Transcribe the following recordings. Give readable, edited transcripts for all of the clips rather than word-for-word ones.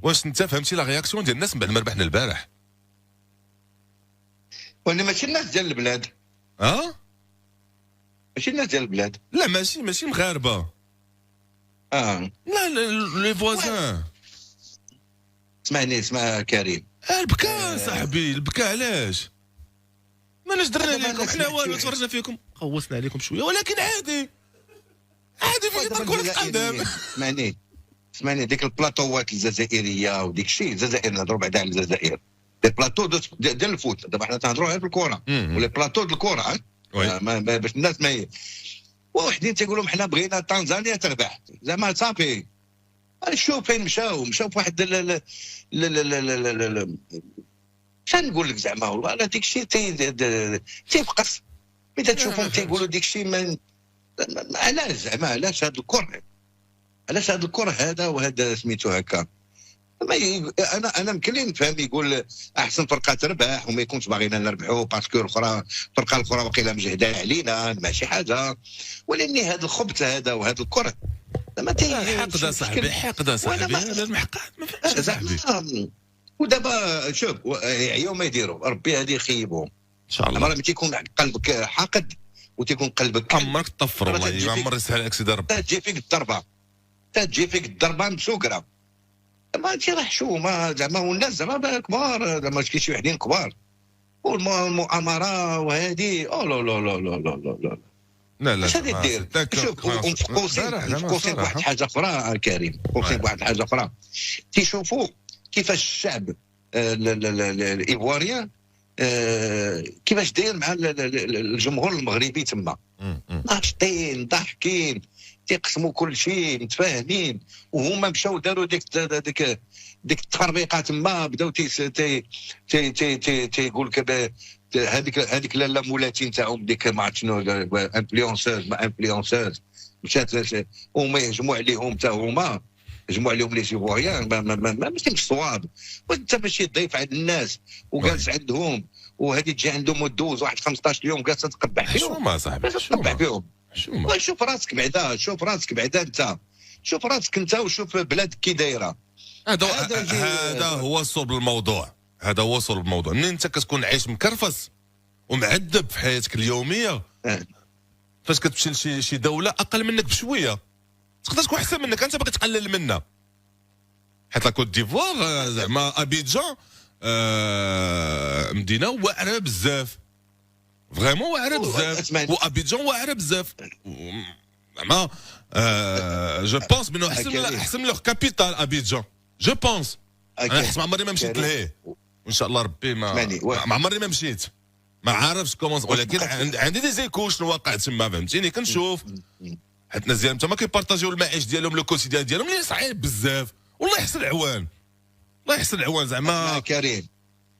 واش انت فهمتي لا رياكسيون ديال الناس من بعد ما ربحنا البارح؟ وانا ماشي الناس ديال البلاد، ماشي الناس ديال البلاد. لا ماشي مغاربه. لا لي فوازان. اسمع كريم، البكا صاحبي، البكا علاش؟ ماناش درنا لكم حنا والو، تفرجنا فيكم خوصنا عليكم شويه، ولكن عادي في اطار كره القدم. اسمعني ديك البلاطوات الجزائريه وديك الشيء، الجزائر نهضروا بعدا على الجزائر، لي بلاطو ديال الفوت. دابا حنا تنهضروا على الكره ولي بلاطو ديال الكره، باش الناس ما وحدين تيقولوا حنا بغينا تنزانيا تربح، زعما صافي. شوف فين مشاو في واحد شنو نقول لك زعما، والله لا ديك الشيء تيبقص ملي تشوفهم تيقولوا ديك الشيء. علاش زعما، علاش هذا الكره هذا وهذا سميتو هكا. انا يمكن لي نفهم يقول احسن فرقه تربح وما يكونش باغينا نربحوا باسكو الفرقه الاخرى واقيلا مجهده علينا ماشي حاجه، ولكن هذا الخبث هذا وهذا الكره زعما حقد صاحبي، هذا المحقد ما فهمتش صاحبي. ودابا شوف يعيو ما يديروا، ربي هذه يخيبهم ان شاء الله. مرة تيكون قلبك حاقد وتيكون قلبك عمرك تطفر، والله ما عمر يسهل عليك سيدي ربي. تجي فيك الضربه مسوقره، ما انت راه شو ما زعما، والناس زعما كبار، زعما كاين شي وحدين كبار والمؤامره وهذه لا لا لا لا لا لا لا لا اش غادي دير؟ شوف قوسين واحد الحاجه اخرى كريم، قوسين واحد الحاجه اخرى، تيشوفوا كيفاش الشعب الايفواريان كيفاش داير مع الجمهور المغربي تما، ناشطين ضاحكين تيقسموا كل شيء متفاهمين، وهما مشاو داروا ديك التخربيقه تما، بداو تيقول لك هذيك لاله مولاتي نتاعهم ديك ما عرفت شنو انفلونسوز مشات هما يهجموا عليهم حتى هما يهجموا عليهم لي سيفويان، ماشي صواب. وانت ماشي ضيف عند الناس وجالس عندهم، وهذه تجي عندهم ودوز واحد 15 يوم جالس تقبح فيهم. شو ما صاحبي تقبح فيهم، شوف راسك بعدا، انت شوف راسك انت وشوف بلادك كي دايره. هذا هو صلب الموضوع، منين انت كتكون عايش مكرفس ومعذب في حياتك اليوميه، فاش كتمشي لشي دوله اقل منك بشويه تقدر تكون احسن منك، انت باغي تقلل منها. حيت لا كوت ديفوار زعما ابيجان مدينه واعره بزاف، فريمون واعره بزاف، وابيجان واعره بزاف زعما. جو بونس بانه احسن من لو كابيتال ابيجان، جو بونس. انا حسب عمري ما مشيت لهيه، وان شاء الله ربي ما عمري ما مشيت، ما عارفش كومون، ولكن عندي دي زيكو شنو واقع تما، فهمتيني؟ كنشوف حيت الناس ديالهم تما كيبارطاجيو المعيش ديالهم، لو كوتيديان ديالهم اللي صعيب بزاف. والله يحسن العوان، زعما كريم.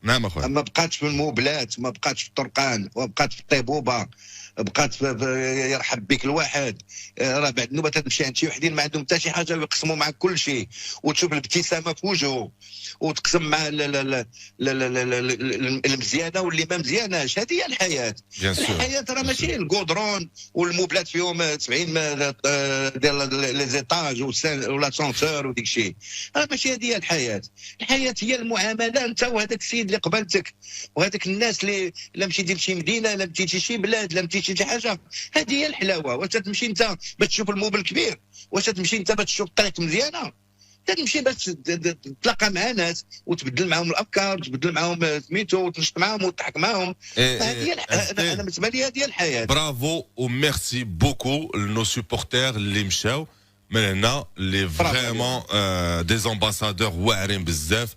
نعم اخويا. ما بقاتش في الموبلات، ما بقاتش في الطرقان، ما بقاتش في الطيبوبه، بقات يرحب بك الواحد. راه بعد النوبه تمشي عند شي وحدين ما عندهم حتى شي حاجه ويقسموا معك كل شيء، وتشوف الابتسامه في وجهه وتقسم مع المزيانه واللي ما مزياناش. هذه هي الحياه. راه ماشي الكودرون والموبلات فيهم 70 ديال لي زيتاج ولا سونسور وديك الشيء، راه ماشي هذه هي الحياه. الحياه هي المعامله انت وهذاك السيد اللي قبلتك، وهذاك الناس اللي لا مشيتي لشي مدينه، لا مشيتي لشي بلاد، لا مشيتي لشي حاجه. هذه هي الحلاوه. واش تمشي انت باش تشوف الموبل كبير؟ واش تمشي انت باش تشوف الطريق مزيانه؟ تمشي باش تتلاقى مع ناس وتبدل معهم الافكار، وتبدل معهم سميتو، وتنشط معهم وتضحك معهم. هذه انا بالنسبه لي هذه الحياه. برافو وميرسي بوكو لنو سوبورتير اللي مشاو من هنا، اللي فريمون دي زامباسادور واعرين بزاف.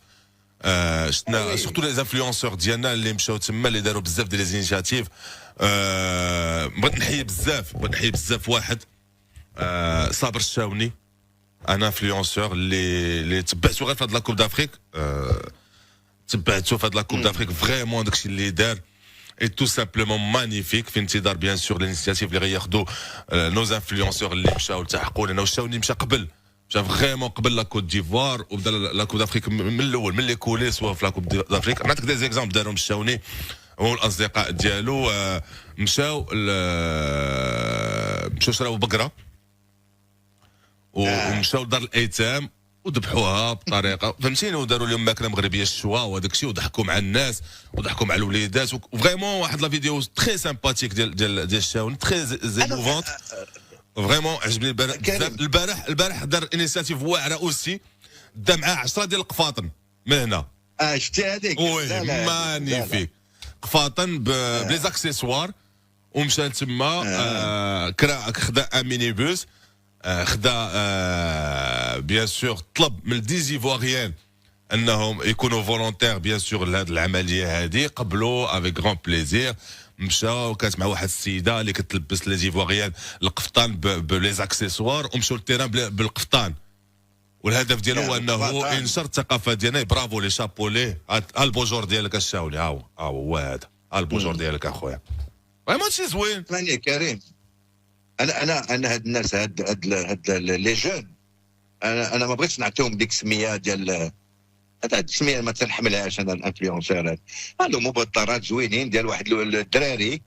شفنا سورتو لي انفلونسور ديالنا اللي مشاو تما، اللي داروا بزاف ديال لي زينيشاتيف. بغيت نحيي بزاف واحد، صابر الشاوني، انا انفلونسور اللي تبعتو غير في هاد لاكوب دافريك، تبعتو في هاد لاكوب دافريك فريمون داكشي اللي دار اي تو سامبلومون مانيفيك، في انتظار بيان سور الانيسياتيف اللي غياخذوا نوز انفلونسور اللي مشاو التحقوا لنا. والشاوني مشى فريمون قبل لا كوت ديفوار، وبدا لا كوب دافريك من الاول، من لي كوليس في لا كوب دافريك. نعطيك دي زيكزامبل دارهم الشاوني هو الاصدقاء ديالو، مشاو شراو بقره ومشاو لدار الايتام وذبحوها بطريقه فهمتيني، وداروا لهم ماكله مغربيه الشوا وهذاك الشيء، وضحكوا مع الناس وضحكوا مع الوليدات فريمون واحد لا فيديو تري سامباتيك ديال الشاون تري زيموفونت فريمون عجبني بزاف. البارح دار انيسياتيف واعره اوسي، دا معاه 10 ديال القفاطن من هنا. شتي هذيك وي مانيفيك قفاطن بلي زاكسيسوار، ومشى تما خدا ان ميني بوس، خدا بيان سور طلب من ديزيفواريان انهم يكونوا فولونتير بيان سور لهذه العمليه هذه، قبلوا افيك غون بليزير. مشى وكانت مع واحد السيده اللي كتلبس لي زيفواريان القفطان بلي زاكسيسوار، ومشاو للتيران بالقفطان. والهدف ديالو هو انه ينشر الثقافه ديالنا. برافو لي شابو ليه، البوجور ديالك الشاولي، ها هو هذا البوجور ديالك اخويا، فريمون شي زوين. ثاني كريم، انا هاد الناس هاد لي جون، انا ما بغيتش نعطيهم ديك السميه ديال هاد السميه ما تنحملهاش انا الانفلونسور هاد، هادو مبطرات زوينين ديال واحد الدراري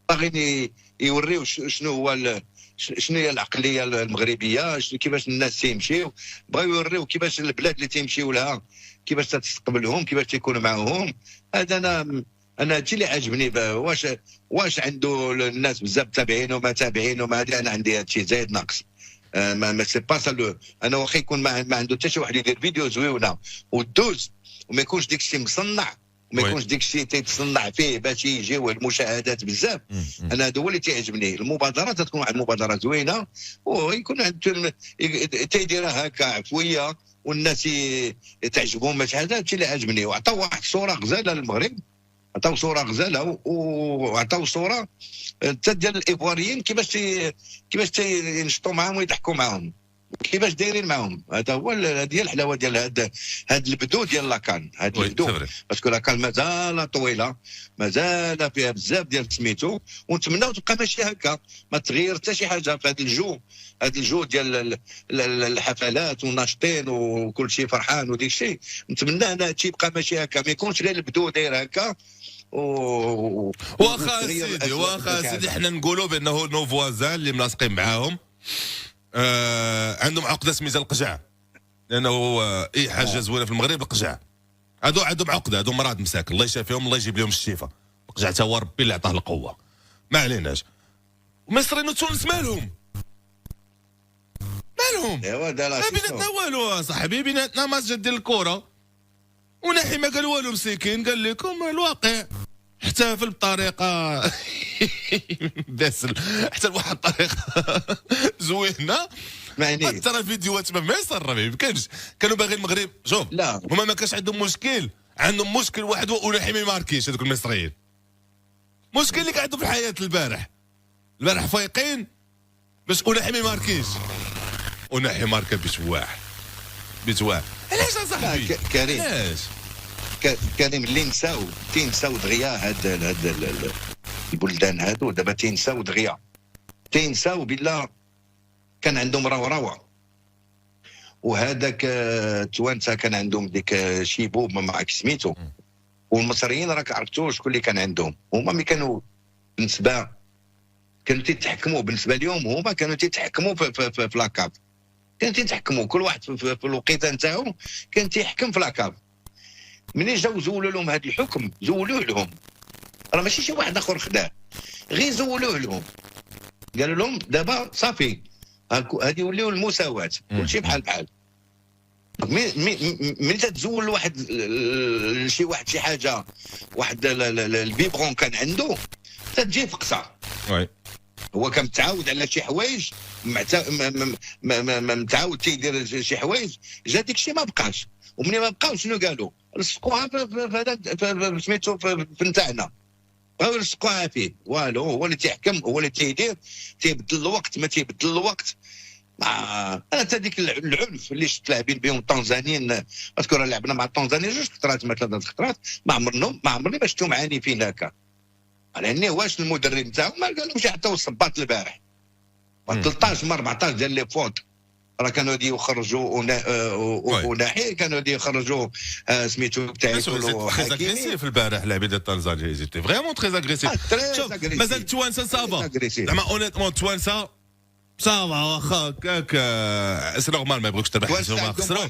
باغيين يوريو شنو هو شنو هي العقليه المغربيه، كيفاش الناس تيمشيو، بغاو يوريو كيفاش البلاد اللي تيمشيو لها كيفاش تستقبلهم، كيفاش تيكونوا معاهم. هذا انا هادشي اللي عجبني. واش عنده الناس بزاف تابعين وما تابعين وما هذه، انا عندي هادشي زايد ناقص. ما سي با سا انا واخا يكون ما عنده حتى شي واحد يدير فيديو زويونه ودوز وما يكونش ديك الشيء مصنع، وما يكونش ديك الشيء تيتصنع فيه باش يجيو المشاهدات بزاف. انا هذا هو اللي تيعجبني، المبادره تكون واحد المبادره زوينه ويكون تيديرها هكا عفويه والناس تعجبهم ماشي هذا الشيء اللي عجبني. وعطاو واحد الصوره غزاله للمغرب، عطاو صوره غزاله وعطاو صوره حتى ديال الايفواريين كيفاش تينشطوا معاهم ويضحكوا معاهم، كيفاش دايرين معاهم. هذا هو هذه الحلاوه ديال هاد البدو ديال لاكان. هاد البدو باسكو لاكان مازال طويله، مازال فيها بزاف ديال سميتو، ونتمناو تبقى ماشي هكا، ما تغير حتى شي حاجه في هذا الجو ديال الحفلات والناشطين وكل شيء فرحان وديك الشيء. نتمنى ان هادشي يبقى ماشي هكا، ما يكونش غير البدو داير هكا. واخا سيدي حنا نقولوا بانه نو فوازان اللي ملاصقين معاهم عندهم عقده سميتها القجع، لانه اي حاجه زوينه في المغرب القجع. هادو عندهم عقده، هادو مرض مساكن، الله يشافيهم الله يجيب لهم الشفاء. القجع تا هو ربي اللي عطاه القوه، ما عليناش. ومصريين وتونس مالهم ايوا بيناتنا والو صاحبي، بيناتنا ما ديال الكره، وناحي ما قال والو مسكين، قال لكم الواقع احتفل بطريقه باسل، حتى بواحد الطريقه زوينه. ترى الفيديوهات ما يصرف ما يمكنش. كانوا باغيين المغرب، شوف لا هما ما كانش عندهم مشكل، عندهم مشكل واحد هو وناحي ما يماركيش. هذوك المصريين مشكل اللي قاعدوا في الحياه. البارح فايقين باش وناحي ما يماركيش، وناحي ماركه بتواح. علاش اصاحبي كريم؟ علاش كريم اللي تينساو دغيا هاد البلدان هادو دابا تينساو دغيا، تينساو بالله كان عندهم روعه. وهذاك التوانسه كان عندهم ديك شيبوب ما معك سميتو، والمصريين راك عرفتوا شكون اللي كان عندهم. هما ملي كانوا بالنسبه كانوا تيتحكموا بالنسبه لهم، هما كانوا تيتحكموا في لاكاب، كانوا تيتحكموا كل واحد في الوقيته نتاعو كان تيحكم في لاكاب. منين جاو زولوا لهم هذا الحكم، زولوه لهم، راه ماشي شي واحد اخر خداه، غير زولوه لهم، قالوا لهم دابا صافي هذه يوليو المساواه، كلشي بحال. ملي تتزول واحد شي حاجه، واحد البيبغون كان عنده تتجي فقصه. هو كان متعاود على شي حوايج، متعاود تيدير شي حوايج، جا ديك الشيء ما بقاش. ومنين ما بقاو شنو قالوا؟ لصقوها في سميتو في نتاعنا، بغاو يلصقوها فيه. والو هو اللي تيحكم، هو اللي تيدير، تيبدل الوقت ما تيبدل الوقت. انا حتى ديك العنف اللي شفت لاعبين بهم التنزانيين، باسكو راه لعبنا مع التنزانيين 2 خطرات ما 3 خطرات، ما عمرني ما شفتهم عنيفين هكا. على اني واش المدرب نتاعهم ما قالهمش حتى الصباط البارح 13 من 14 ديال لي فوت، راه كانوا يدي يخرجوا وناحي كانوا يدي يخرجوا سميتو تاعي تري اغريسيف البارح لاعبين ديال طنجة، فريمون تري اغريسيف. شوف مازال التوانسه صافا، زعما اونيتمون التوانسه صافا واخا هكاك سي نورمال ما يبغوكش تربح حيت هما خسروا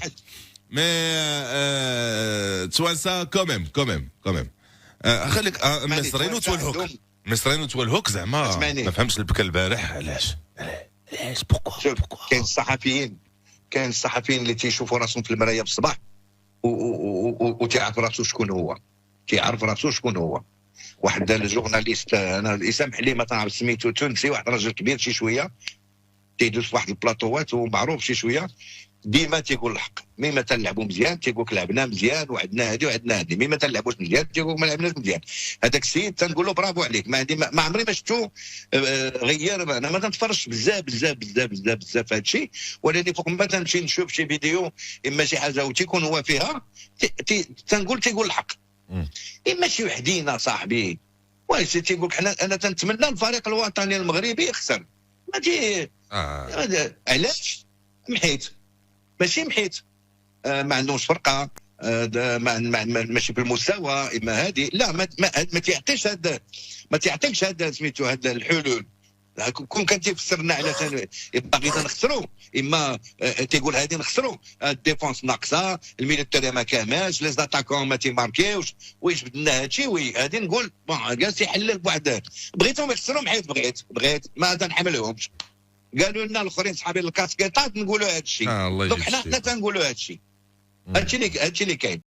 مي توانسه كوميم خليك المصريين وتولهوك المصريين وتولهوك زعما ما فهمتش البكا البارح علاش بوكو كاين الصحفيين اللي تيشوفوا راسهم في المرايه بالصباح وتيعرف راسو شكون هو واحد الجورناليست انا يسامح لي ما تعرف سميتو تونسي واحد راجل كبير شي شويه تيدوز في واحد البلاطوات ومعروف شي شويه ديما تيقول الحق مي ما تنلعبوا مزيان تيقول لك لعبنا مزيان وعندنا هادي وعندنا هادي مي ما تنلعبوش مزيان تيقول ما لعبناش مزيان هذاك السيد تنقول له برافو عليك ما عمري ما شفتو غير انا ما تنتفرجش بزاف هذا الشيء ولكن فوق ما تنمشي نشوف شي فيديو اما شي حاجه وتيكون هو فيها تيقول الحق اما شي وحدينا صاحبي واش تيقول لك انا تنتمنى الفريق الوطني المغربي يخسر ما تي علاش ماشي محيت ما عندهمش فرقه ماشي بالمستوى اما هذه لا ما تيعطيكش هذا سميتو هذا الحلول كون كان تيفسر لنا على باغينا نخسروا اما تيقول هذه نخسروا الديفونس ناقصه الميليتيري ما كاملش لي زاتاكون ما تيماركيوش واش بدنا هادشي هذه نقول جالس يحلل بواحد بغيتهم يخسروا حيت بغيت ما تنحملهمش قالوا لنا الاخرين صحابي الكاسكيطات نقولوا هذا الشيء دونك حنا تنقولوا هذا الشيء هادشي اللي كاين